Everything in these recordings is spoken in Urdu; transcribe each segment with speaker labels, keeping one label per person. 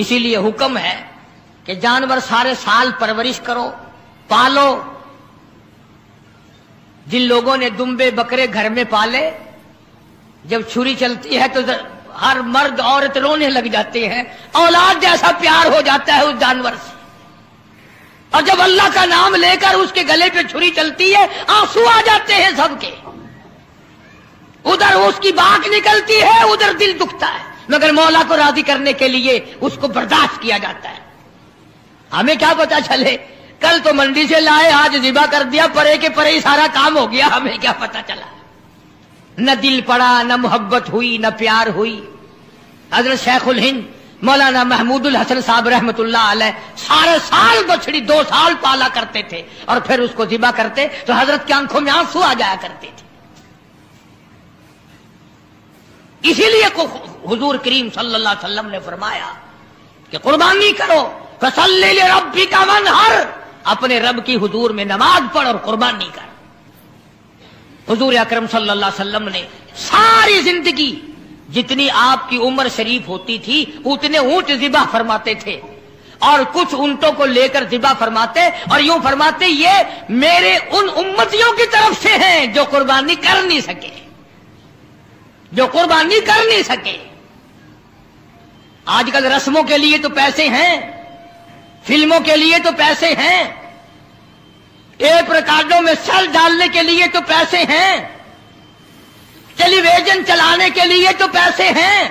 Speaker 1: اسی لیے حکم ہے کہ جانور سارے سال پرورش کرو، پالو۔ جن لوگوں نے دمبے بکرے گھر میں پالے، جب چھری چلتی ہے تو ہر مرد عورت رونے لگ جاتے ہیں، اولاد جیسا پیار ہو جاتا ہے اس جانور سے۔ اور جب اللہ کا نام لے کر اس کے گلے پہ چھری چلتی ہے، آنسو آ جاتے ہیں سب کے، ادھر اس کی باک نکلتی ہے، ادھر دل دکھتا ہے، مگر مولا کو راضی کرنے کے لیے اس کو برداشت کیا جاتا ہے۔ ہمیں کیا پتا چلے، کل تو منڈی سے لائے، آج ذبح کر دیا، پرے کے پرے ہی سارا کام ہو گیا، ہمیں کیا پتا چلا؟ نہ دل پڑا، نہ محبت ہوئی، نہ پیار ہوئی۔ حضرت شیخ الہند مولانا محمود الحسن صاحب رحمت اللہ علیہ سارے سال بچڑی 2 سال پالا کرتے تھے، اور پھر اس کو ذبح کرتے تو حضرت کی آنکھوں میں آنسو آ جایا کرتے تھے۔ اسی لیے حضور کریم صلی اللہ علیہ وسلم نے فرمایا کہ قربانی کرو، فصلی لربک وانحر، اپنے رب کی حضور میں نماز پڑھ اور قربانی کر۔ حضور اکرم صلی اللہ علیہ وسلم نے ساری زندگی جتنی آپ کی عمر شریف ہوتی تھی اتنے اونٹ ذبح فرماتے تھے، اور کچھ اونٹوں کو لے کر ذبح فرماتے، اور یوں فرماتے یہ میرے ان امتیوں کی طرف سے ہیں جو قربانی کر نہیں سکے، جو قربانی کر نہیں سکے۔ آج کل رسموں کے لیے تو پیسے ہیں، فلموں کے لیے تو پیسے ہیں، ٹیپ ریکارڈوں میں سل ڈالنے کے لیے تو پیسے ہیں، ٹیلی ویژن چلانے کے لیے تو پیسے ہیں،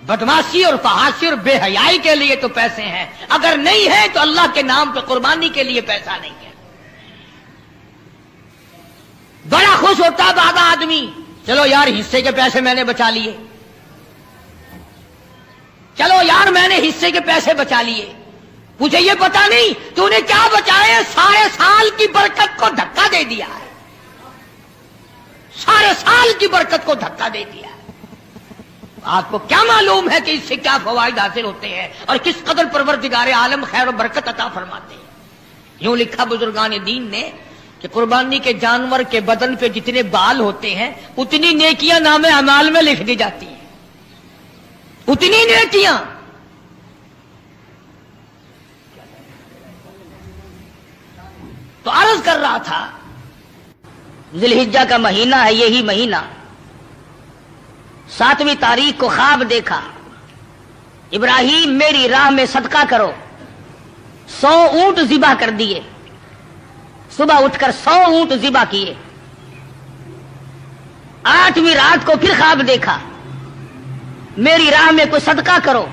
Speaker 1: بدماشی اور فحاشی اور بے حیائی کے لیے تو پیسے ہیں، اگر نہیں ہے تو اللہ کے نام پہ قربانی کے لیے پیسہ نہیں ہے۔ بڑا خوش ہوتا بابا آدمی، چلو یار حصے کے پیسے میں نے بچا لیے، چلو یار میں نے حصے کے پیسے بچا لیے۔ مجھے یہ پتا نہیں تو نے کیا بچائے، سارے سال کی برکت کو دھکا دے دیا ہے، سارے سال کی برکت کو دھکا دے دیا ہے۔ آپ کو کیا معلوم ہے کہ اس سے کیا فوائد حاصل ہوتے ہیں اور کس قدر پروردگار عالم خیر و برکت عطا فرماتے ہیں۔ یوں لکھا بزرگان دین نے کہ قربانی کے جانور کے بدن پہ جتنے بال ہوتے ہیں اتنی نیکیاں نام اعمال میں لکھ دی جاتی ہیں، اتنی نیکیاں۔ تو عرض کر رہا تھا ذی الحجہ کا مہینہ ہے، یہی مہینہ 7ویں تاریخ کو خواب دیکھا، ابراہیم میری راہ میں صدقہ کرو، 100 اونٹ ذبح کر دیے، صبح اٹھ کر 100 اونٹ ذبح کیے۔ 8ویں رات کو پھر خواب دیکھا، میری راہ میں کوئی صدقہ کرو،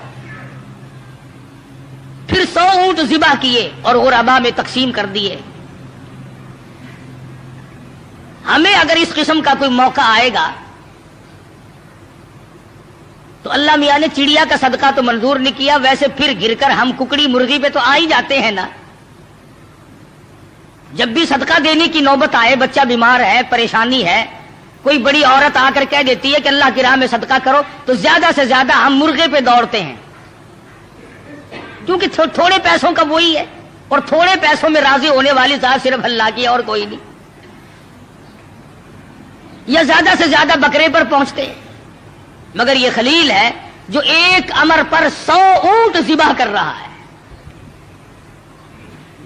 Speaker 1: پھر 100 اونٹ ذبح کیے اور غربا میں تقسیم کر دیے۔ ہمیں اگر اس قسم کا کوئی موقع آئے گا تو اللہ میاں نے چڑیا کا صدقہ تو منظور نہیں کیا، ویسے پھر گر کر ہم ککڑی مرغی پہ تو آ ہی جاتے ہیں نا۔ جب بھی صدقہ دینے کی نوبت آئے، بچہ بیمار ہے، پریشانی ہے، کوئی بڑی عورت آ کر کہہ دیتی ہے کہ اللہ کی راہ میں صدقہ کرو، تو زیادہ سے زیادہ ہم مرغے پہ دوڑتے ہیں، کیونکہ تھوڑے پیسوں کا وہی ہے، اور تھوڑے پیسوں میں راضی ہونے والی ذات صرف اللہ کی ہے اور کوئی نہیں۔ یا زیادہ سے زیادہ بکرے پر پہنچتے ہیں، مگر یہ خلیل ہے جو ایک امر پر 100 اونٹ ذبح کر رہا ہے۔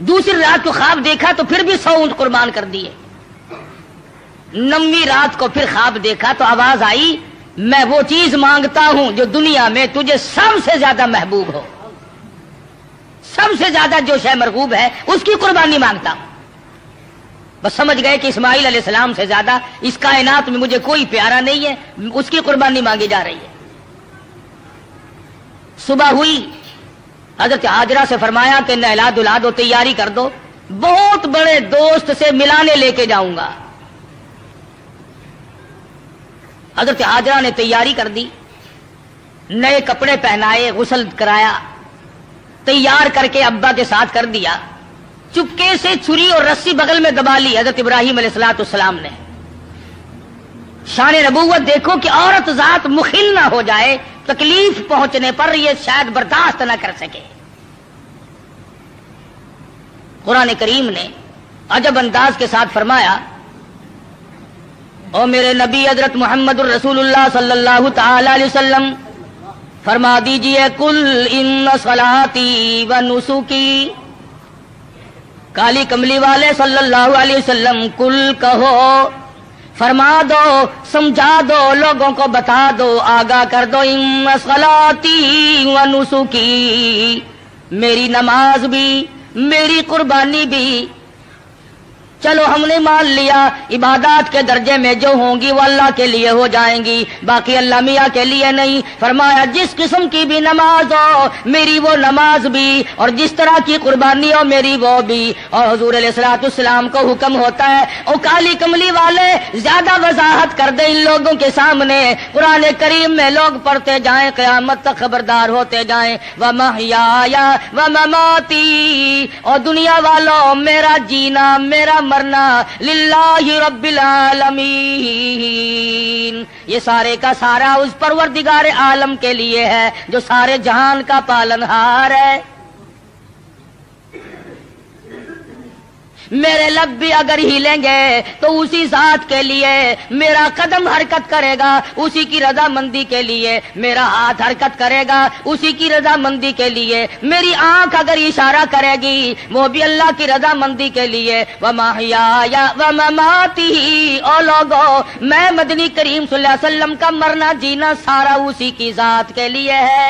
Speaker 1: دوسری رات کو خواب دیکھا تو پھر بھی 100 اونٹ قربان کر دیے۔ 9ویں رات کو پھر خواب دیکھا تو آواز آئی، میں وہ چیز مانگتا ہوں جو دنیا میں تجھے سب سے زیادہ محبوب ہو، سب سے زیادہ جو شے مرغوب ہے اس کی قربانی مانگتا ہوں۔ بس سمجھ گئے کہ اسماعیل علیہ السلام سے زیادہ اس کائنات میں مجھے کوئی پیارا نہیں ہے، اس کی قربانی مانگی جا رہی ہے۔ صبح ہوئی، حضرت ہاجرہ سے فرمایا کہ نہلا دھلا دو، تیاری کر دو، بہت بڑے دوست سے ملانے لے کے جاؤں گا۔ حضرت ہاجرہ نے تیاری کر دی، نئے کپڑے پہنائے، غسل کرایا، تیار کر کے ابا کے ساتھ کر دیا۔ چپکے سے چھری اور رسی بغل میں دبا لی حضرت ابراہیم علیہ السلام نے۔ شان نبوت دیکھو کہ عورت ذات مخل نہ ہو جائے، تکلیف پہنچنے پر یہ شاید برداشت نہ کر سکے۔ قرآن کریم نے عجب انداز کے ساتھ فرمایا، او میرے نبی حضرت محمد الرسول اللہ صلی اللہ تعالی علیہ وسلم، فرما دیجئے کل ان صلاتی و نسکی، کالی کملی والے صلی اللہ علیہ وسلم کل کہو، فرما دو، سمجھا دو، لوگوں کو بتا دو، آگاہ کر دو، ان صلاتی و نسکی، میری نماز بھی، میری قربانی بھی، چلو ہم نے مان لیا عبادات کے درجے میں جو ہوں گی وہ اللہ کے لیے ہو جائیں گی، باقی اللہ میاں کے لیے نہیں۔ فرمایا جس قسم کی بھی نماز ہو میری وہ نماز بھی، اور جس طرح کی قربانی ہو میری وہ بھی۔ اور حضور علیہ الصلوۃ والسلام کو حکم ہوتا ہے او کالی کملی والے زیادہ وضاحت کر دے ان لوگوں کے سامنے، قرآن کریم میں لوگ پڑھتے جائیں، قیامت تک خبردار ہوتے جائیں، وَمَحْيَايَ وَمَمَاتِي، اور دنیا والوں میرا جینا میرا مرنا للہ رب العالمین، یہ سارے کا سارا اس پروردگار عالم کے لیے ہے جو سارے جہان کا پالنہار ہے۔ میرے لب بھی اگر ہلیں گے تو اسی ذات کے لیے، میرا قدم حرکت کرے گا اسی کی رضا مندی کے لیے، میرا ہاتھ حرکت کرے گا اسی کی رضا مندی کے لیے، میری آنکھ اگر اشارہ کرے گی وہ بھی اللہ کی رضا مندی کے لیے۔ وَمَحْيَايَ وَمَمَاتِي، او لوگو میں مدنی کریم صلی اللہ علیہ وسلم کا مرنا جینا سارا اسی کی ذات کے لیے ہے۔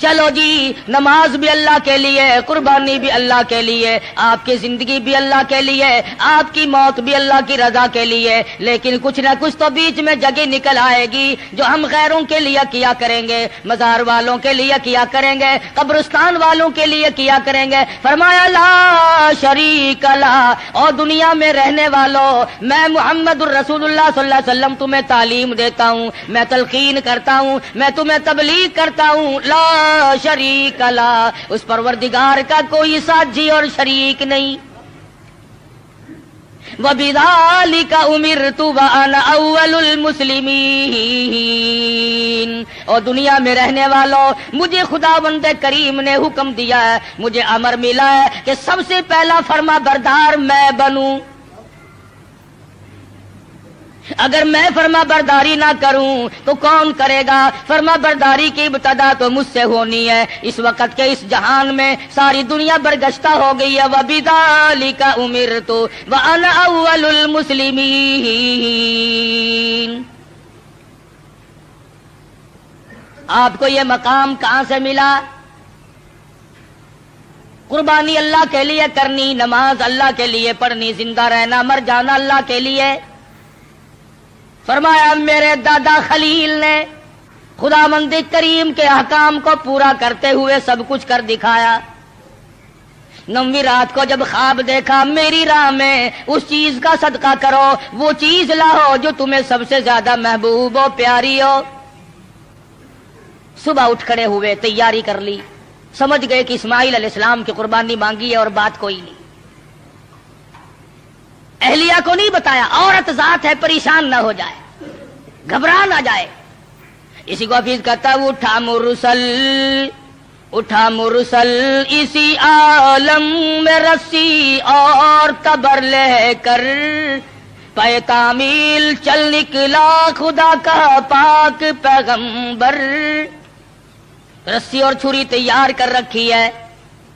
Speaker 1: چلو جی نماز بھی اللہ کے لیے، قربانی بھی اللہ کے لیے، آپ کی زندگی بھی اللہ کے لیے، آپ کی موت بھی اللہ کی رضا کے لیے، لیکن کچھ نہ کچھ تو بیچ میں جگہ نکل آئے گی جو ہم غیروں کے لیے کیا کریں گے، مزار والوں کے لیے کیا کریں گے، قبرستان والوں کے لیے کیا کریں گے۔ فرمایا لا شریک لا، اور دنیا میں رہنے والوں میں محمد الرسول اللہ صلی اللہ علیہ وسلم تمہیں تعلیم دیتا ہوں، میں تلقین کرتا ہوں، میں تمہیں تبلیغ کرتا ہوں، لا شریک لا، اس پروردگار کا کوئی ساتھی اور شریک نہیں۔ وَبِذَلِكَ أُمِرْتُ وَأَنَا أَوَّلُ الْمُسْلِمِينَ، اور دنیا میں رہنے والوں مجھے خداوند کریم نے حکم دیا ہے، مجھے امر ملا ہے کہ سب سے پہلا فرما بردار میں بنوں۔ اگر میں فرما برداری نہ کروں تو کون کرے گا؟ فرما برداری کی ابتدا تو مجھ سے ہونی ہے۔ اس وقت کے اس جہان میں ساری دنیا برگشتہ ہو گئی ہے۔ وَبِذَلِكَ أُمِرْتُ وَأَنَا أَوَّلُ الْمُسْلِمِينَ، آپ کو یہ مقام کہاں سے ملا؟ قربانی اللہ کے لیے کرنی، نماز اللہ کے لیے پڑھنی، زندہ رہنا مر جانا اللہ کے لیے۔ فرمایا میرے دادا خلیل نے خداوند کریم کے احکام کو پورا کرتے ہوئے سب کچھ کر دکھایا۔ 9ویں رات کو جب خواب دیکھا میری راہ میں اس چیز کا صدقہ کرو، وہ چیز لاؤ جو تمہیں سب سے زیادہ محبوب ہو، پیاری ہو۔ صبح اٹھ کھڑے ہوئے، تیاری کر لی، سمجھ گئے کہ اسماعیل علیہ السلام کی قربانی مانگی ہے اور بات کوئی نہیں۔ اہلیہ کو نہیں بتایا، عورت ذات ہے پریشان نہ ہو جائے، گھبرا نہ جائے۔ اسی کو حفیظ کہتا ہے اٹھا مرسل اسی عالم میں رسی اور تبر لے کر، پے تعمیل چل نکلا خدا کا پاک پیغمبر۔ رسی اور چھری تیار کر رکھی ہے،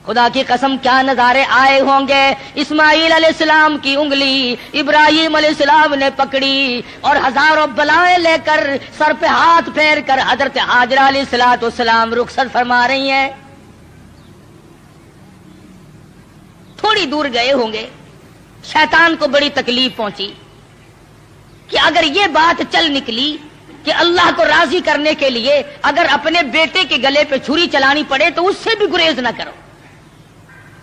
Speaker 1: خدا کی قسم کیا نظارے آئے ہوں گے۔ اسماعیل علیہ السلام کی انگلی ابراہیم علیہ السلام نے پکڑی اور ہزاروں بلائیں لے کر سر پہ ہاتھ پھیر کر حضرت ہاجرہ علیہ السلام رخصت فرما رہی ہیں۔ تھوڑی دور گئے ہوں گے، شیطان کو بڑی تکلیف پہنچی کہ اگر یہ بات چل نکلی کہ اللہ کو راضی کرنے کے لیے اگر اپنے بیٹے کے گلے پہ چھری چلانی پڑے تو اس سے بھی گریز نہ کرو،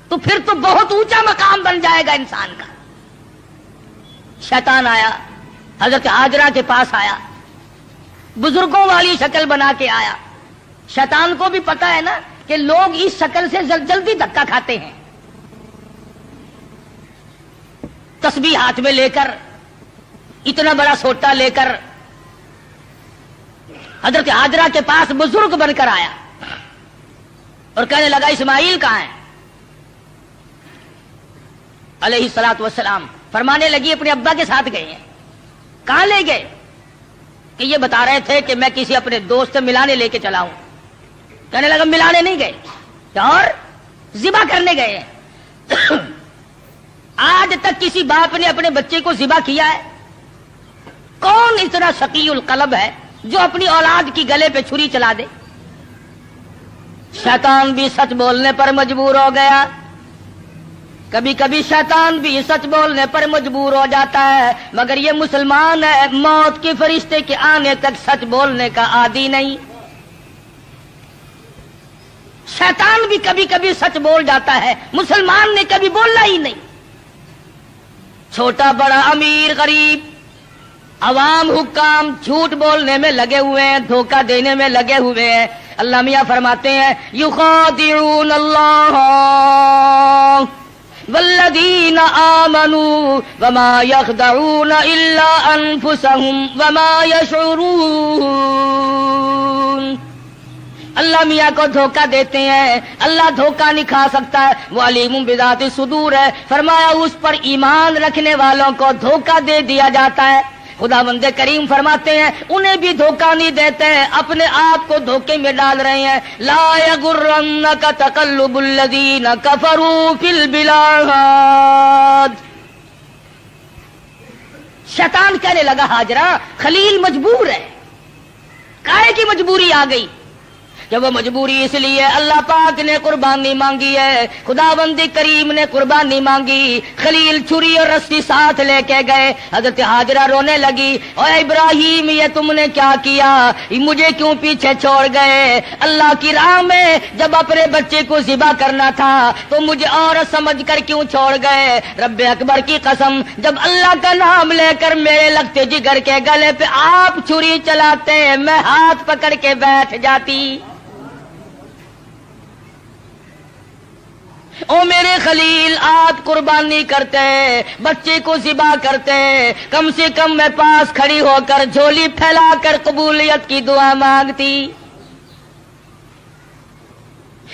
Speaker 1: تو پھر تو بہت اونچا مقام بن جائے گا انسان کا۔ شیطان آیا، حضرت ہاجرہ کے پاس آیا، بزرگوں والی شکل بنا کے آیا۔ شیطان کو بھی پتا ہے نا کہ لوگ اس شکل سے جلدی دھکا کھاتے ہیں۔ تسبیح ہاتھ میں لے کر، اتنا بڑا سوٹا لے کر حضرت ہاجرہ کے پاس بزرگ بن کر آیا اور کہنے لگا اسماعیل کہاں ہے؟ علیہ الصلوۃ والسلام فرمانے لگی اپنے ابا کے ساتھ گئے ہیں۔ کہاں لے گئے؟ کہ یہ بتا رہے تھے کہ میں کسی اپنے دوست سے ملانے لے کے چلا ہوں. کہنے لگا ملانے نہیں گئے اور ذبح کرنے گئے ہیں. آج تک کسی باپ نے اپنے بچے کو ذبح کیا ہے؟ کون اتنا شقی القلب ہے جو اپنی اولاد کی گلے پہ چھری چلا دے؟ شیطان بھی سچ بولنے پر مجبور ہو گیا. کبھی کبھی شیطان بھی سچ بولنے پر مجبور ہو جاتا ہے، مگر یہ مسلمان ہے، موت کے فرشتے کے آنے تک سچ بولنے کا عادی نہیں. شیطان بھی کبھی کبھی سچ بول جاتا ہے، مسلمان نے کبھی بولا ہی نہیں. چھوٹا بڑا امیر غریب عوام حکام جھوٹ بولنے میں لگے ہوئے ہیں، دھوکہ دینے میں لگے ہوئے ہیں. اللہ میاں فرماتے ہیں یخادعون اللہ والذین آمنوا وما یخدعون الا انفسهم وما یشعرون. اللہ میاں کو دھوکہ دیتے ہیں، اللہ دھوکہ نہیں کھا سکتا ہے، وہ علیم بذات الصدور ہے. فرمایا اس پر ایمان رکھنے والوں کو دھوکہ دے دیا جاتا ہے. خداوند کریم فرماتے ہیں انہیں بھی دھوکہ نہیں دیتے ہیں، اپنے آپ کو دھوکے میں ڈال رہے ہیں. لا یغرنک تقلب الذین کفروا فی البلاد. شیطان کہنے لگا ہاجرہ خلیل مجبور ہے. کائے کی مجبوری آ گئی؟ کہ وہ مجبوری اس لیے اللہ پاک نے قربانی مانگی ہے، خداوند کریم نے قربانی مانگی. خلیل چھری اور رسی ساتھ لے کے گئے. حضرت ہاجرہ رونے لگی، اے ابراہیم یہ تم نے کیا کیا، مجھے کیوں پیچھے چھوڑ گئے؟ اللہ کی راہ میں جب اپنے بچے کو ذبح کرنا تھا تو مجھے عورت سمجھ کر کیوں چھوڑ گئے؟ رب اکبر کی قسم، جب اللہ کا نام لے کر میرے لگتے جگر کے گلے پہ آپ چھری چلاتے میں ہاتھ پکڑ کے بیٹھ جاتی. او میرے خلیل آپ قربانی کرتے، بچے کو ذبح کرتے، کم سے کم میں پاس کھڑی ہو کر جھولی پھیلا کر قبولیت کی دعا مانگتی.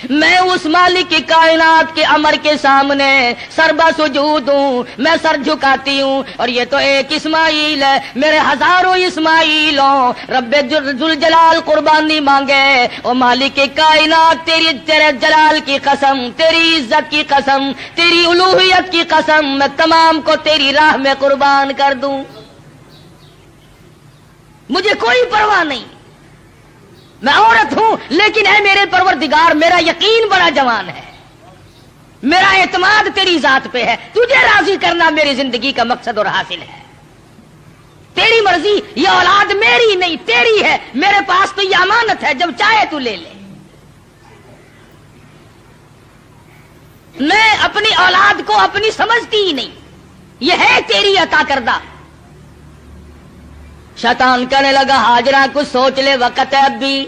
Speaker 1: میں اس مالک کی کائنات کے امر کے سامنے سربا سجود ہوں، میں سر جھکاتی ہوں. اور یہ تو ایک اسماعیل ہے، میرے ہزاروں اسماعیل ہوں. رب ذوالجلال قربانی مانگے. او مالک کی کائنات تیرے جلال کی قسم، تیری عزت کی قسم، تیری الوہیت کی قسم، میں تمام کو تیری راہ میں قربان کر دوں. مجھے کوئی پرواہ نہیں، میں عورت ہوں لیکن اے میرے پروردگار میرا یقین بڑا جوان ہے، میرا اعتماد تیری ذات پہ ہے. تجھے راضی کرنا میری زندگی کا مقصد اور حاصل ہے. تیری مرضی، یہ اولاد میری نہیں تیری ہے، میرے پاس تو یہ امانت ہے، جب چاہے تو لے لے. میں اپنی اولاد کو اپنی سمجھتی ہی نہیں، یہ ہے تیری عطا کردہ. شیطان کہنے لگا ہاجرہ کچھ سوچ لے، وقت ہے اب بھی،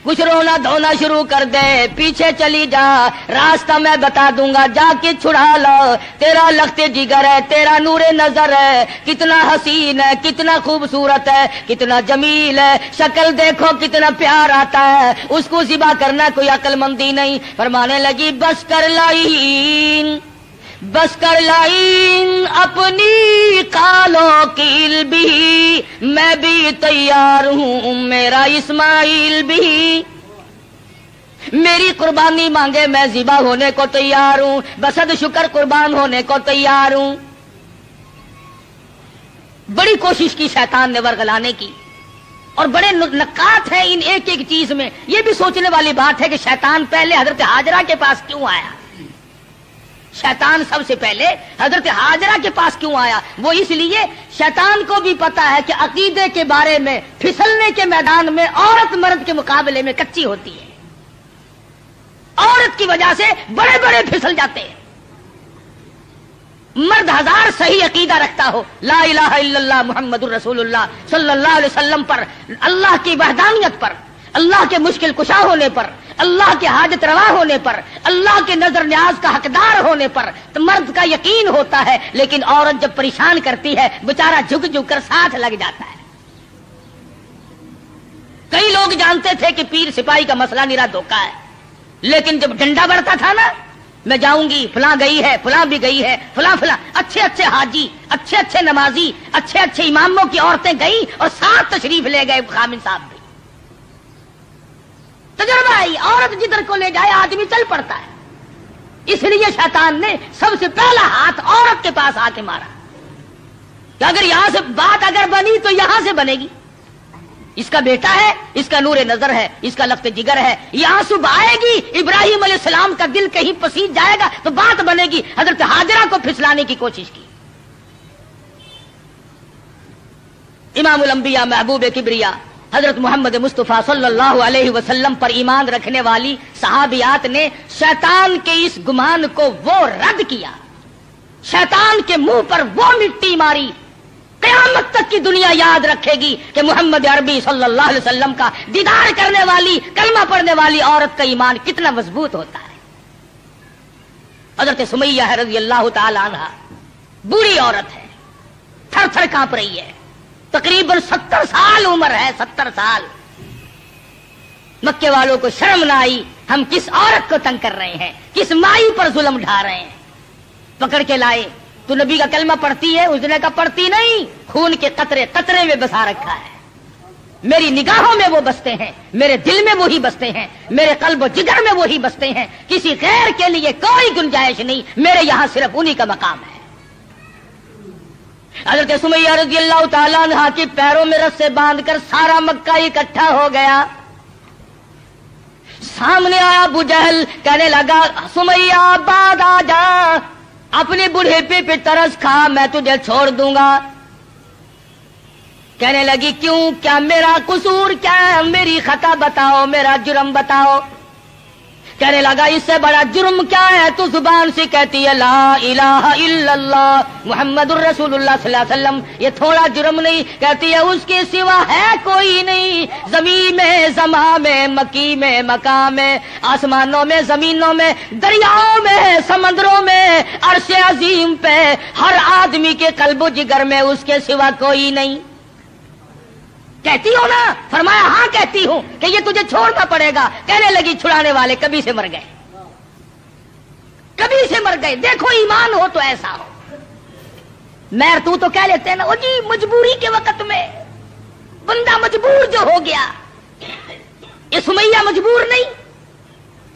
Speaker 1: کچھ رونا دھونا شروع کر دے، پیچھے چلی جا، راستہ میں بتا دوں گا، جا کے چھڑا لو. تیرا لخت جگر ہے، تیرا نور نظر ہے، کتنا حسین ہے، کتنا خوبصورت ہے، کتنا جمیل ہے، شکل دیکھو کتنا پیار آتا ہے، اس کو ذبح کرنا کوئی عقل مندی نہیں. فرمانے لگی بس کر لائن، بس کر لائن اپنی کالوں کی بھی، میں بھی تیار ہوں، میرا اسماعیل بھی. میری قربانی مانگے میں ذبح ہونے کو تیار ہوں، بسد شکر قربان ہونے کو تیار ہوں. بڑی کوشش کی شیطان نے ورغلانے کی، اور بڑے نکات ہیں ان ایک ایک چیز میں. یہ بھی سوچنے والی بات ہے کہ شیطان پہلے حضرت ہاجرہ کے پاس کیوں آیا؟ شیطان سب سے پہلے حضرت ہاجرہ کے پاس کیوں آیا؟ وہ اس لیے شیطان کو بھی پتا ہے کہ عقیدے کے بارے میں پھسلنے کے میدان میں عورت مرد کے مقابلے میں کچی ہوتی ہے. عورت کی وجہ سے بڑے بڑے پھسل جاتے ہیں. مرد ہزار صحیح عقیدہ رکھتا ہو، لا الہ الا اللہ محمد الرسول اللہ صلی اللہ علیہ وسلم پر، اللہ کی وحدانیت پر، اللہ کے مشکل کشا ہونے پر، اللہ کے حاجت روا ہونے پر، اللہ کے نظر نیاز کا حقدار ہونے پر تو مرد کا یقین ہوتا ہے. لیکن عورت جب پریشان کرتی ہے بیچارہ جھک جھک کر ساتھ لگ جاتا ہے. کئی لوگ جانتے تھے کہ پیر سپاہی کا مسئلہ نرا دھوکہ ہے، لیکن جب ڈنڈا بڑھتا تھا نا میں جاؤں گی، فلاں گئی ہے، فلاں بھی گئی ہے، فلاں فلاں اچھے اچھے حاجی، اچھے اچھے نمازی، اچھے اچھے اماموں کی عورتیں گئی اور ساتھ تشریف لے گئے خامن صاحب بھی۔ تجربہ ہے، عورت جدھر کو لے جائے آدمی چل پڑتا ہے۔ اس لیے شیطان نے سب سے پہلا ہاتھ عورت کے پاس آ کے مارا کہ اگر یہاں سے بات اگر بنی تو یہاں سے بنے گی۔ اس کا بیٹا ہے، اس کا نور نظر ہے، اس کا لخت جگر ہے، یہ آنسو بہائے گی، ابراہیم علیہ السلام کا دل کہیں پسیج جائے گا تو بات بنے گی۔ حضرت ہاجرہ کو پھسلانے کی کوشش کی۔ امام الانبیاء محبوب کبریا حضرت محمد مصطفیٰ صلی اللہ علیہ وسلم پر ایمان رکھنے والی صحابیات نے شیطان کے اس گمان کو وہ رد کیا، شیطان کے منہ پر وہ مٹی ماری۔ قیامت تک کی دنیا یاد رکھے گی کہ محمد عربی صلی اللہ علیہ وسلم کا دیدار کرنے والی، کلمہ پڑھنے والی عورت کا ایمان کتنا مضبوط ہوتا ہے۔ حضرت سمیہ ہے رضی اللہ تعالی عنہا، بوڑھی عورت ہے، تھر تھر کانپ رہی ہے، تقریباً 70 سال عمر ہے، 70 سال۔ مکے والوں کو شرم نہ آئی، ہم کس عورت کو تنگ کر رہے ہیں، کس مائی پر ظلم ڈھا رہے ہیں۔ پکڑ کے لائے، تو نبی کا کلمہ پڑھتی ہے؟ اس نے کہا پڑھتی نہیں، خون کے قطرے قطرے میں بسا رکھا ہے، میری نگاہوں میں وہ بستے ہیں، میرے دل میں وہی بستے ہیں، میرے قلب و جگر میں وہی بستے ہیں، کسی غیر کے لیے کوئی گنجائش نہیں، میرے یہاں صرف انہی کا مقام ہے۔ حضرت سمیہ رضی اللہ تعالیٰ عنہا کی پیروں میں رسے باندھ کر سارا مکہ اکٹھا ہو گیا۔ سامنے آیا ابو جہل، کہنے لگا سمیہ بعد آ جا، اپنے بڑھیپے پہ ترس کھا، میں تجھے چھوڑ دوں گا۔ کہنے لگی کیوں، کیا میرا قصور کیا ہے، میری خطا بتاؤ، میرا جرم بتاؤ۔ کہنے لگا اس سے بڑا جرم کیا ہے، تو زبان سے کہتی ہے لا الہ الا اللہ محمد الرسول اللہ صلی اللہ علیہ وسلم، یہ تھوڑا جرم نہیں، کہتی ہے اس کے سوا ہے کوئی نہیں، زمین میں، زمان میں، مکی میں، مکان میں، آسمانوں میں، زمینوں میں، دریاؤں میں، سمندروں میں، عرش عظیم پہ، ہر آدمی کے قلب و جگر میں اس کے سوا کوئی نہیں۔ کہتی ہو نا؟ فرمایا ہاں کہتی ہوں کہ یہ تجھے چھوڑنا پڑے گا۔ کہنے لگی چھڑانے والے کبھی سے مر گئے، کبھی سے مر گئے، دیکھو ایمان ہو تو ایسا ہو۔ میر تو کہہ لیتے ہیں نا، او جی مجبوری کے وقت میں بندہ مجبور جو ہو گیا، یہ سمیہ مجبور نہیں،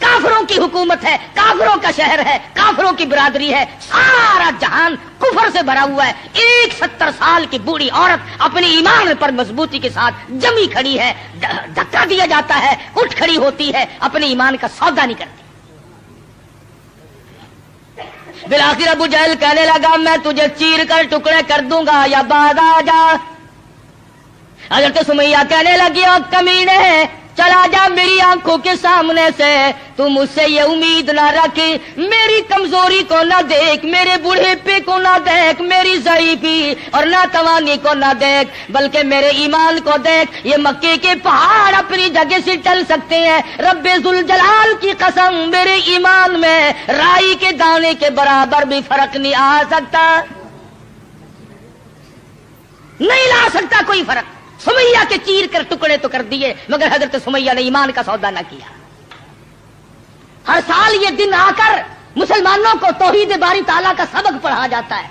Speaker 1: کافروں کی حکومت ہے، کافروں کا شہر ہے، کافروں کی برادری ہے، سارا جہان کفر سے بھرا ہوا ہے، ایک 70 سال کی بوڑھی عورت اپنی ایمان پر مضبوطی کے ساتھ جمی کھڑی ہے، دھکا دیا جاتا ہے، اٹھ کھڑی ہوتی ہے، اپنے ایمان کا سودا نہیں کرتی۔ بالآخر ابو جہل کہنے لگا میں تجھے چیر کر ٹکڑے کر دوں گا یا بعد آ جا۔ حضرت سمیہ کہنے لگی او کمینے، چلا جا میری آنکھوں کے سامنے سے، تو مجھ سے یہ امید نہ رکھ، میری کمزوری کو نہ دیکھ، میرے بوڑھیپے کو نہ دیکھ، میری ضعیفی اور ناتوانی کو نہ دیکھ، بلکہ میرے ایمان کو دیکھ۔ یہ مکے کے پہاڑ اپنی جگہ سے ٹل سکتے ہیں، رب ذوالجلال کی قسم میرے ایمان میں رائی کے دانے کے برابر بھی فرق نہیں آ سکتا، نہیں لا سکتا کوئی فرق۔ سمیہ کے چیر کر ٹکڑے تو کر دیے، مگر حضرت سمیہ نے ایمان کا سودا نہ کیا۔ ہر سال یہ دن آ کر مسلمانوں کو توحید باری تعالیٰ کا سبق پڑھا جاتا ہے،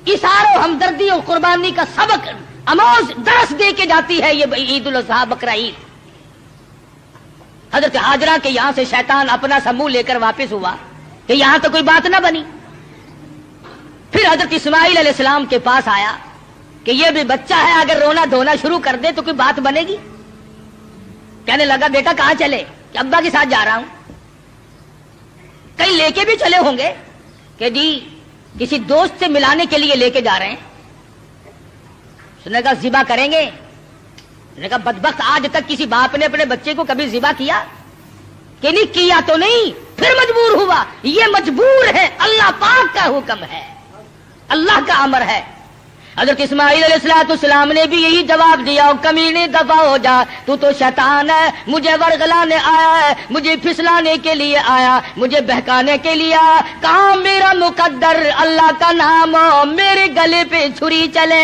Speaker 1: ایثار و ہمدردی اور قربانی کا سبق اموز درس دے کے جاتی ہے یہ عید الاضحیٰ بقرہ عید۔ حضرت ہاجرہ کے یہاں سے شیطان اپنا سا منہ لے کر واپس ہوا کہ یہاں تو کوئی بات نہ بنی۔ پھر حضرت اسماعیل علیہ السلام کے پاس آیا کہ یہ بھی بچہ ہے، اگر رونا دھونا شروع کر دے تو کوئی بات بنے گی۔ کہنے لگا بیٹا کہاں چلے؟ کہ ابا کے ساتھ جا رہا ہوں۔ کہیں لے کے بھی چلے ہوں گے کہ جی کسی دوست سے ملانے کے لیے لے کے جا رہے ہیں۔ اس نے کہا ذبح کریں گے؟ اس نے کہا بدبخت آج تک کسی باپ نے اپنے بچے کو کبھی ذبح کیا کہ نہیں کیا؟ تو نہیں، پھر مجبور ہوا۔ یہ مجبور ہے، اللہ پاک کا حکم ہے، اللہ کا امر ہے۔ حضرت اسماعیل علیہ السلام نے بھی یہی جواب دیا، کمینے دفع ہو جا، تو شیطان ہے، مجھے ورغلانے آیا ہے، مجھے پھسلانے کے لیے آیا، مجھے بہکانے کے لیے آیا۔ کہاں میرا مقدر اللہ کا نام ہو، میرے گلے پہ چھری چلے۔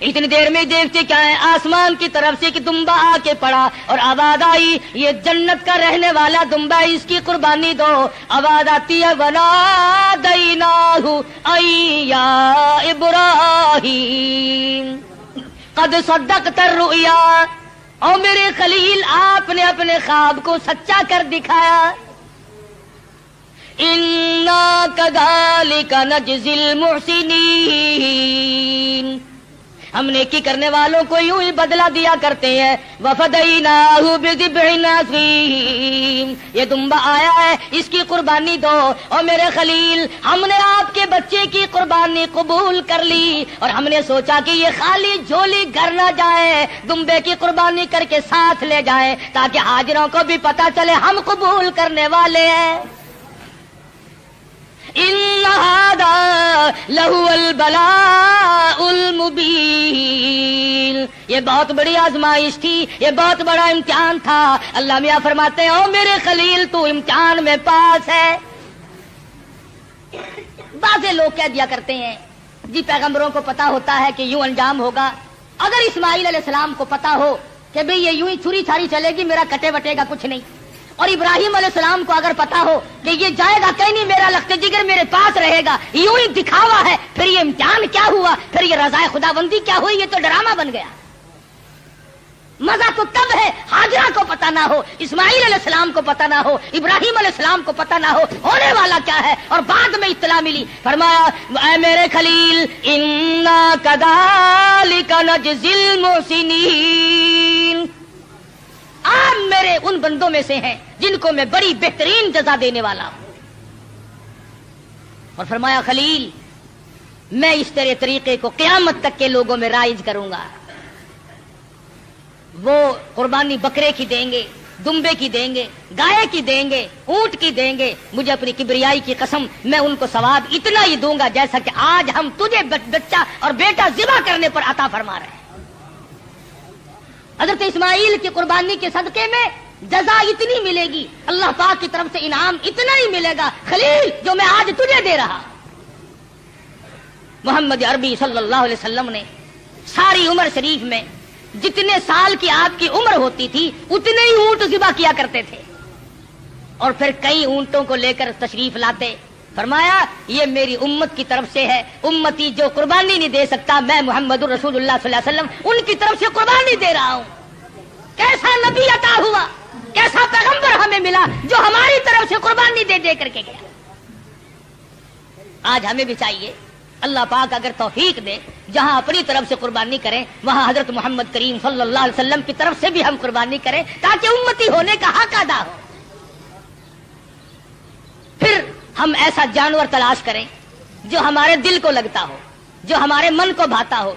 Speaker 2: اتنی دیر میں دیکھتے کیا ہے، آسمان کی طرف سے کہ دمبا آ کے پڑا اور آواز آئی یہ جنت کا رہنے والا دمبا، اس کی قربانی دو۔ آواز آتی ہے وَنَادَيْنَاهُ أَيْ يَا إِبْرَاهِيمُ قَدْ صَدَّقْتَ الرُّؤْيَا، اور میرے خلیل آپ نے اپنے خواب کو سچا کر دکھایا۔ إِنَّا كَذَلِكَ نَجْزِي الْمُحْسِنِينَ، ہم نیکی کرنے والوں کو یوں ہی بدلہ دیا کرتے ہیں۔ وَفَدَيْنَاهُ بِذِبْحٍ عَظِيمٍ، یہ دمبا آیا ہے اس کی قربانی دو۔ اور میرے خلیل ہم نے آپ کے بچے کی قربانی قبول کر لی، اور ہم نے سوچا کہ یہ خالی جھولی گھر نہ جائے، دمبے کی قربانی کر کے ساتھ لے جائیں تاکہ حاضروں کو بھی پتا چلے ہم قبول کرنے والے ہیں۔ إِنَّ هَذَا لَهُوَ الْبَلَاءُ الْمُبِينُ، یہ بہت بڑی آزمائش تھی، یہ بہت بڑا امتحان تھا۔ اللہ میاں فرماتے ہیں او میرے خلیل تو امتحان میں پاس ہے۔ بعض لوگ کہہ دیا کرتے ہیں جی پیغمبروں کو پتا ہوتا ہے کہ یوں انجام ہوگا، اگر اسماعیل علیہ السلام کو پتا ہو کہ بھئی یہ یوں ہی چھری چھاری چلے گی، میرا کٹے وٹے گا کچھ نہیں، اور ابراہیم علیہ السلام کو اگر پتا ہو کہ یہ جائے گا کہیں نہیں، میرا لخت جگر میرے پاس رہے گا، یوں ہی دکھاوا ہے، پھر یہ امتحان کیا ہوا، پھر یہ رضائے خدا بندی کیا ہوئی، یہ تو ڈرامہ بن گیا۔ مزہ تو تب ہے ہاجرہ کو پتا نہ ہو، اسماعیل علیہ السلام کو پتا نہ ہو، ابراہیم علیہ السلام کو پتا نہ ہو ہونے والا کیا ہے، اور بعد میں اطلاع ملی۔ فرمایا اے میرے خلیل انا کذالک نجزی المحسنین، آپ میرے ان بندوں میں سے ہیں جن کو میں بڑی بہترین جزا دینے والا ہوں۔ اور فرمایا خلیل میں اس تیرے طریقے کو قیامت تک کے لوگوں میں رائج کروں گا۔ وہ قربانی بکرے کی دیں گے، دمبے کی دیں گے، گائے کی دیں گے، اونٹ کی دیں گے، مجھے اپنی کبریائی کی قسم میں ان کو ثواب اتنا ہی دوں گا جیسا کہ آج ہم تجھے بچہ اور بیٹا ذبح کرنے پر عطا فرما رہے ہیں۔ حضرت اسماعیل کی قربانی کے صدقے میں جزا اتنی ملے گی، اللہ پاک کی طرف سے انعام اتنا ہی ملے گا خلیل جو میں آج تجھے دے رہا۔ محمد عربی صلی اللہ علیہ وسلم نے ساری عمر شریف میں جتنے سال کی آپ کی عمر ہوتی تھی اتنے ہی اونٹ ذبح کیا کرتے تھے، اور پھر کئی اونٹوں کو لے کر تشریف لاتے۔ فرمایا یہ میری امت کی طرف سے ہے، امتی جو قربانی نہیں دے سکتا میں محمد رسول اللہ صلی اللہ علیہ وسلم ان کی طرف سے قربانی دے رہا ہوں۔ کیسا نبی عطا ہوا، کیسا پیغمبر ہمیں ملا جو ہماری طرف سے قربانی دے دے کر کے گیا۔ آج ہمیں بھی چاہیے اللہ پاک اگر توفیق دے جہاں اپنی طرف سے قربانی کریں وہاں حضرت محمد کریم صلی اللہ علیہ وسلم کی طرف سے بھی ہم قربانی کریں تاکہ امتی ہونے کا حق ادا ہو۔ پھر ہم ایسا جانور تلاش کریں جو ہمارے دل کو لگتا ہو، جو ہمارے من کو بھاتا ہو۔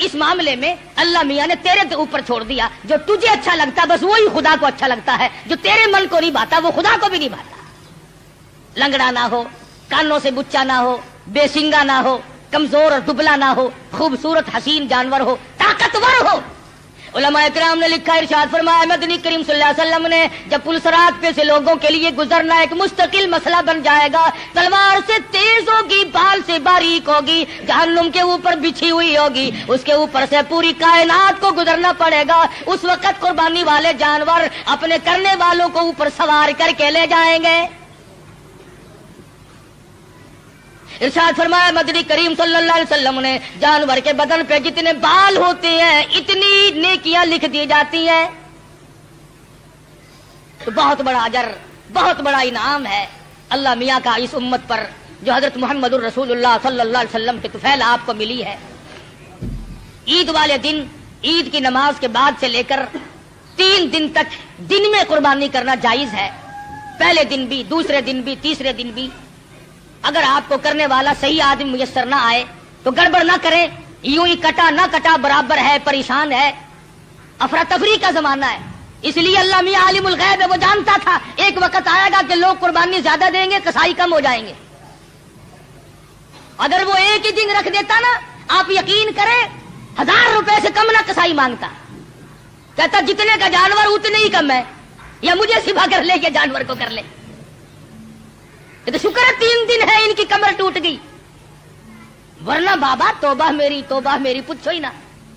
Speaker 2: اس معاملے میں اللہ میاں نے تیرے اوپر چھوڑ دیا، جو تجھے اچھا لگتا بس وہی خدا کو اچھا لگتا ہے، جو تیرے من کو نہیں بھاتا وہ خدا کو بھی نہیں بھاتا۔ لنگڑا نہ ہو، کانوں سے بچا نہ ہو، بے سنگا نہ ہو، کمزور اور دبلا نہ ہو، خوبصورت حسین جانور ہو، طاقتور ہو۔ علماء کرام نے لکھا، ارشاد فرمایا مدنی کریم صلی اللہ علیہ وسلم نے جب پلسرات پہ سے لوگوں کے لیے گزرنا ایک مستقل مسئلہ بن جائے گا، تلوار سے تیز ہوگی، بال سے باریک ہوگی، جہنم کے اوپر بچھی ہوئی ہوگی، اس کے اوپر سے پوری کائنات کو گزرنا پڑے گا، اس وقت قربانی والے جانور اپنے کرنے والوں کو اوپر سوار کر کے لے جائیں گے۔ ارشاد فرمایا مدنی کریم صلی اللہ علیہ وسلم نے جانور کے بدن پہ جتنے بال ہوتے ہیں اتنی نیکیاں لکھ دی جاتی ہیں۔ تو بہت بڑا اجر، بہت بڑا انعام ہے اللہ میاں کا اس امت پر جو حضرت محمد الرسول اللہ صلی اللہ علیہ وسلم کے طفیل آپ کو ملی ہے۔ عید والے دن، عید کی نماز کے بعد سے لے کر 3 دن تک دن میں قربانی کرنا جائز ہے، پہلے دن بھی، دوسرے دن بھی، تیسرے دن بھی۔ اگر آپ کو کرنے والا صحیح آدمی میسر نہ آئے تو گڑبڑ نہ کریں، یوں ہی کٹا نہ کٹا برابر ہے، پریشان ہے، افراتفری کا زمانہ ہے۔ اس لیے اللہ میاں عالم الغیب ہے، وہ جانتا تھا ایک وقت آئے گا کہ لوگ قربانی زیادہ دیں گے، کسائی کم ہو جائیں گے۔ اگر وہ ایک ہی دن رکھ دیتا نا، آپ یقین کریں 1000 روپے سے کم نہ کسائی مانگتا، کہتا جتنے کا جانور اتنے ہی کم ہے، یا مجھے سبا کر لے یا جانور کو کر لے۔ یہ تو شکر ہے 3 دن ہے ان کی کمر ٹوٹ گئی، ورنہ بابا توبہ میری پوچھو ہی نہ۔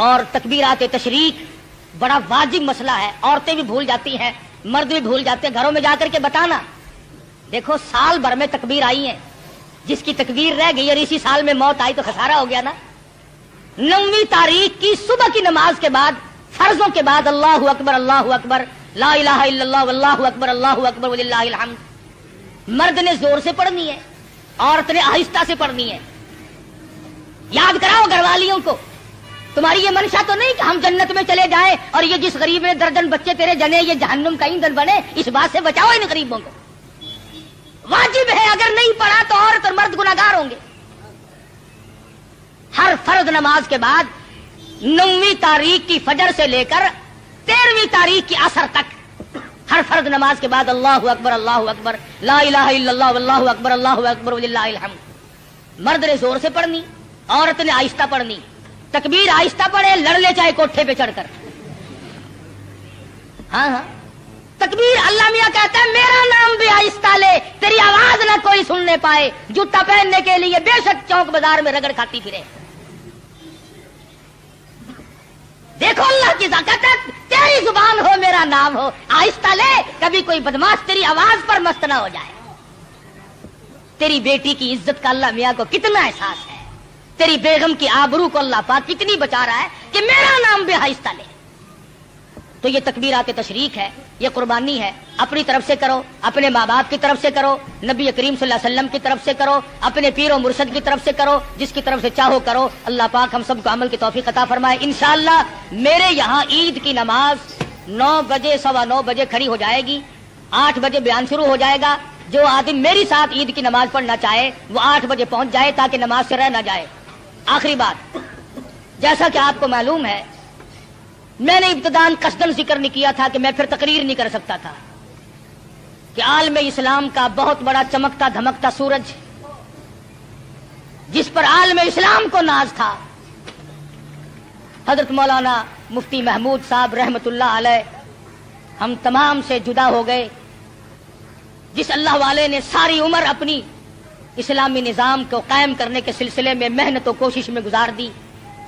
Speaker 2: اور تکبیرات تشریق بڑا واجب مسئلہ ہے. عورتیں بھی بھول جاتی ہیں, مرد بھی بھول جاتے ہیں. گھروں میں جا کر کے بتانا. دیکھو سال بھر میں تکبیر آئی ہیں, جس کی تکبیر رہ گئی اور اسی سال میں موت آئی تو خسارہ ہو گیا نا. 9ویں تاریخ کی صبح کی نماز کے بعد, فرضوں کے بعد اللہ اکبر لا الہ الا اللہ واللہ اکبر وللہ الحمد. مرد نے زور سے پڑھنی ہے, عورت نے آہستہ سے پڑھنی ہے. یاد کراؤ گھر والیوں کو, تمہاری یہ منشا تو نہیں کہ ہم جنت میں چلے جائیں اور یہ جس غریب نے درجن بچے تیرے جنے یہ جہنم کا ایندھن بنے. اس بات سے بچاؤ ان غریبوں کو. واجب ہے, اگر نہیں پڑھا تو عورت اور مرد گناہگار ہوں گے. ہر فرض نماز کے بعد 9ویں تاریخ کی فجر سے لے کر 13ویں تاریخ کی عصر تک ہر فرض نماز کے بعد اللہ اکبر لا الہ الا اللہ واللہ اکبر وللہ الحمد. مرد نے زور سے پڑھنی, عورت نے آہستہ پڑھنی. تکبیر آہستہ پڑھے, لڑ لے چاہے کوٹھے پہ چڑھ کر. ہاں ہاں تکبیر. اللہ میاں کہتا ہے میرا نام بھی آہستہ لے, تیری آواز نہ کوئی سننے پائے. جوتا پہننے کے لیے بے شک چوک بازار میں رگڑ کھاتی پھرے. دیکھو اللہ کی طاقت ہے, تیری زبان ہو میرا نام ہو, آہستہ لے. کبھی کوئی بدماش تیری آواز پر مست نہ ہو جائے. تیری بیٹی کی عزت کا اللہ میاں کو کتنا احساس ہے. تیری بیگم کی آبرو کو اللہ پاک کتنی بچا رہا ہے کہ میرا نام بھی آہستہ لے. تو یہ تکبیرات تشریق ہے, یہ قربانی ہے. اپنی طرف سے کرو, اپنے ماں باپ کی طرف سے کرو, نبی کریم صلی اللہ علیہ وسلم کی طرف سے کرو, اپنے پیر و مرشد کی طرف سے کرو, جس کی طرف سے چاہو کرو. اللہ پاک ہم سب کو عمل کی توفیق عطا فرمائے. انشاءاللہ میرے یہاں عید کی نماز 9 بجے 9:15 بجے کھڑی ہو جائے گی. 8 بجے بیان شروع ہو جائے گا. جو آدمی میری ساتھ عید کی نماز پڑھنا چاہے وہ 8 بجے پہنچ جائے تاکہ نماز سے رہ نہ جائے. آخری بات, جیسا کہ آپ کو معلوم ہے میں نے ابتداً قصداً ذکر نہیں کیا تھا کہ میں پھر تقریر نہیں کر سکتا تھا کہ عالم اسلام کا بہت بڑا چمکتا دھمکتا سورج جس پر عالم اسلام کو ناز تھا, حضرت مولانا مفتی محمود صاحب رحمت اللہ علیہ, ہم تمام سے جدا ہو گئے. جس اللہ والے نے ساری عمر اپنی اسلامی نظام کو قائم کرنے کے سلسلے میں محنت و کوشش میں گزار دی.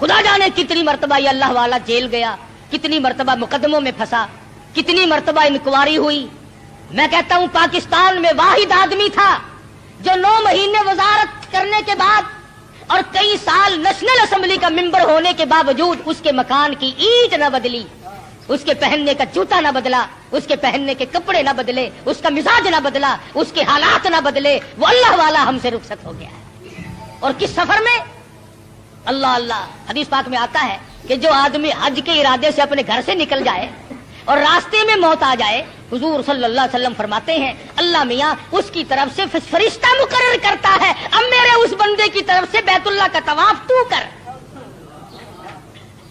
Speaker 2: خدا جانے کتنی مرتبہ یہ اللہ والا جیل گیا, کتنی مرتبہ مقدموں میں پھنسا, کتنی مرتبہ انکوائری ہوئی. میں کہتا ہوں پاکستان میں واحد آدمی تھا جو 9 مہینے وزارت کرنے کے بعد اور کئی سال نیشنل اسمبلی کا ممبر ہونے کے باوجود اس کے مکان کی اینٹ نہ بدلی, اس کے پہننے کا جوتا نہ بدلا, اس کے پہننے کے کپڑے نہ بدلے, اس کا مزاج نہ بدلا, اس کے حالات نہ بدلے. وہ اللہ والا ہم سے رخصت ہو گیا ہے. اور کس سفر میں؟ اللہ اللہ. حدیث پاک میں آتا ہے کہ جو آدمی حج کے ارادے سے اپنے گھر سے نکل جائے اور راستے میں موت آ جائے, حضور صلی اللہ علیہ وسلم فرماتے ہیں اللہ میاں اس کی طرف سے فرشتہ مقرر کرتا ہے, اب میرے اس بندے کی طرف سے بیت اللہ کا طواف تو کر.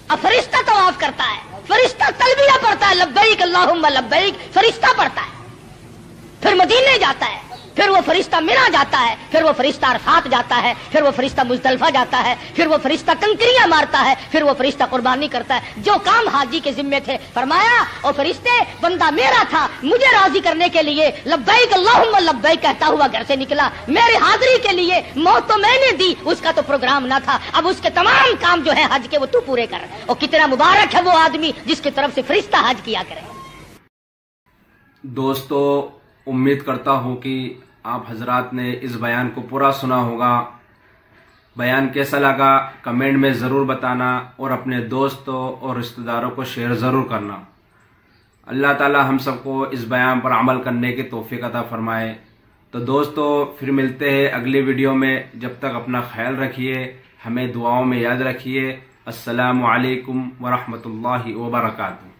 Speaker 2: اب فرشتہ طواف کرتا ہے, فرشتہ تلبیہ پڑھتا ہے, لبیک اللہم لبیک, فرشتہ پڑھتا ہے. پھر مدینے جاتا ہے, پھر وہ فرشتہ مینا جاتا ہے, پھر وہ فرشتہ عرفات جاتا ہے, پھر وہ فرشتہ مزدلفہ جاتا ہے, پھر وہ فرشتہ کنکریاں مارتا ہے, پھر وہ فرشتہ قربانی کرتا ہے. جو کام حاجی کے ذمے تھے فرمایا اور فرشتے بندہ میرا تھا, مجھے راضی کرنے کے لیے لبیک اللہم لبیک کہتا ہوا گھر سے نکلا. میری حاضری کے لیے موت تو میں نے دی, اس کا تو پروگرام نہ تھا. اب اس کے تمام کام جو ہے حج کے وہ تو پورے کر. اور کتنا مبارک ہے وہ آدمی جس کی طرف سے فرشتہ حج کیا کرے.
Speaker 3: دوستو امید کرتا ہوں کہ آپ حضرات نے اس بیان کو پورا سنا ہوگا. بیان کیسا لگا کمنٹ میں ضرور بتانا اور اپنے دوستوں اور رشتہ داروں کو شیئر ضرور کرنا. اللہ تعالی ہم سب کو اس بیان پر عمل کرنے کی توفیق عطا فرمائے. تو دوستو پھر ملتے ہیں اگلی ویڈیو میں. جب تک اپنا خیال رکھیے, ہمیں دعاؤں میں یاد رکھیے. السلام علیکم ورحمۃ اللہ وبرکاتہ.